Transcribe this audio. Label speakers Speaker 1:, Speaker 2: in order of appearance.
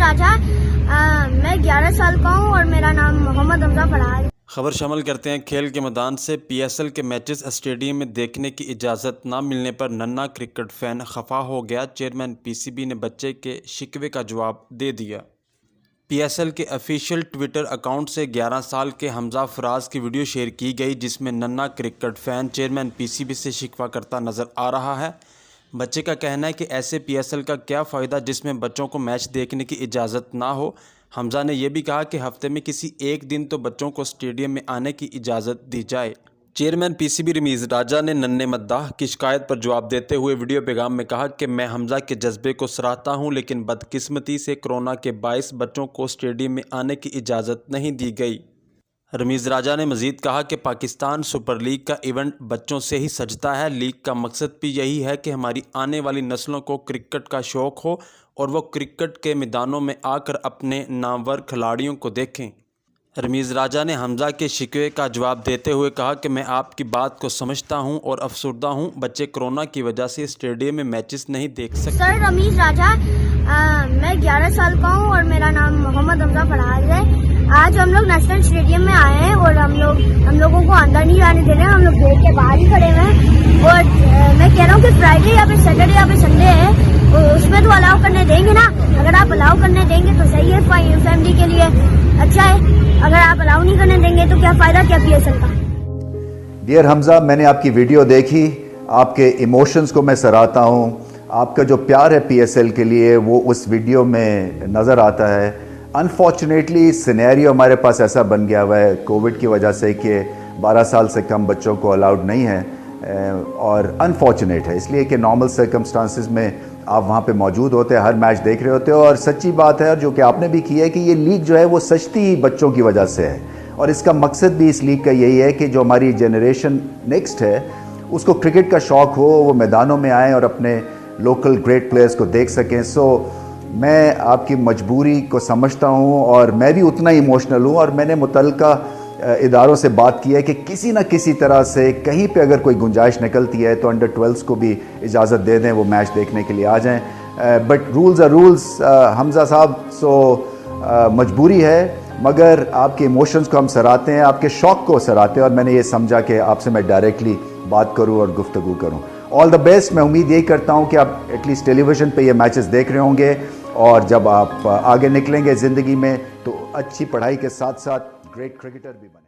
Speaker 1: राजा। मैं 11 साल का हूँ और मेरा नाम मोहम्मद हमजा फराज।
Speaker 2: खबर शामिल करते हैं खेल के मैदान से। पीएसएल के मैचेस स्टेडियम में देखने की इजाज़त ना मिलने पर नन्हा क्रिकेट फैन खफा हो गया। चेयरमैन पीसीबी ने बच्चे के शिकवे का जवाब दे दिया। पीएसएल के ऑफिशियल ट्विटर अकाउंट से 11 साल के हमजा फराज की वीडियो शेयर की गई, जिसमें नन्हा क्रिकेट फैन चेयरमैन पीसीबी से शिकवा करता नज़र आ रहा है। बच्चे का कहना है कि ऐसे पीएसएल का क्या फ़ायदा जिसमें बच्चों को मैच देखने की इजाज़त ना हो। हमजा ने यह भी कहा कि हफ्ते में किसी एक दिन तो बच्चों को स्टेडियम में आने की इजाज़त दी जाए। चेयरमैन पीसीबी रमीज़ राजा ने नन्हे मद्दाह की शिकायत पर जवाब देते हुए वीडियो पैगाम में कहा कि मैं हमजा के जज्बे को सराहता हूं, लेकिन बदकिस्मती से कोरोना के बायस बच्चों को स्टेडियम में आने की इजाज़त नहीं दी गई। रमीज़ राजा ने मज़ीद कहा कि पाकिस्तान सुपर लीग का इवेंट बच्चों से ही सजता है। लीग का मकसद भी यही है कि हमारी आने वाली नस्लों को क्रिकेट का शौक़ हो और वो क्रिकेट के मैदानों में आकर अपने नामवर खिलाड़ियों को देखें। रमीज़ राजा ने हमजा के शिकवे का जवाब देते हुए कहा कि मैं आपकी बात को समझता हूं और अफसरदा हूं, बच्चे कोरोना की वजह से स्टेडियम में मैचेस नहीं देख सकते।
Speaker 1: सर रमीज़ राजा, मैं 11 साल का हूं और मेरा नाम मोहम्मद हमजा फराज है। आज हम लोग नेशनल स्टेडियम में आए हैं और हम लोगों को अंदर नहीं आने दे रहे हैं। हम लोग गेट के बाहर ही खड़े हुए हैं और मैं कह रहा हूँ कि फ्राइडे या फिर सैटरडे या फिर संडे है, उसमें तो अलाउ करने देंगे ना। अगर आप अलाउ करने देंगे तो सही है, फैमिली के लिए अच्छा है। अगर आप अलाउ नहीं करने देंगे तो क्या फायदा क्या पीएसएल का।
Speaker 3: डियर हमजा, मैंने आपकी वीडियो देखी, आपके इमोशंस को मैं सराहता हूँ। आपका जो प्यार है पीएसएल के लिए वो उस वीडियो में नज़र आता है। अनफॉर्चुनेटली सिनेरियो हमारे पास ऐसा बन गया हुआ है कोविड की वजह से कि 12 साल से कम बच्चों को अलाउड नहीं है और अनफॉर्चुनेट है, इसलिए कि नॉर्मल सर्कमस्टांसिस में आप वहाँ पे मौजूद होते हैं, हर मैच देख रहे होते हो। और सच्ची बात है जो कि आपने भी की है कि ये लीग जो है वो सचती ही बच्चों की वजह से है और इसका मकसद भी इस लीग का यही है कि जो हमारी जनरेशन नेक्स्ट है उसको क्रिकेट का शौक़ हो, वो मैदानों में आएँ और अपने लोकल ग्रेट प्लेयर्स को देख सकें। सो मैं आपकी मजबूरी को समझता हूँ और मैं भी उतना ही इमोशनल हूँ और मैंने मुतल्लिका इदारों से बात की है कि किसी न किसी तरह से कहीं पे अगर कोई गुंजाइश निकलती है तो अंडर 12s को भी इजाज़त दे दें, वो मैच देखने के लिए आ जाएं। But rules are rules Hamza साहब। सो मजबूरी है, मगर आपके इमोशंस को हम सराहते हैं, आपके शौक़ को सराहते हैं और मैंने ये समझा कि आपसे मैं डायरेक्टली बात करूँ और गुफ्तगू करूँ। All the best. मैं उम्मीद यही करता हूँ कि आप एटलीस्ट टेलीविज़न पे ये मैचेस देख रहे होंगे और जब आप आगे निकलेंगे ज़िंदगी में तो अच्छी पढ़ाई के साथ साथ ग्रेट क्रिकेटर भी बने।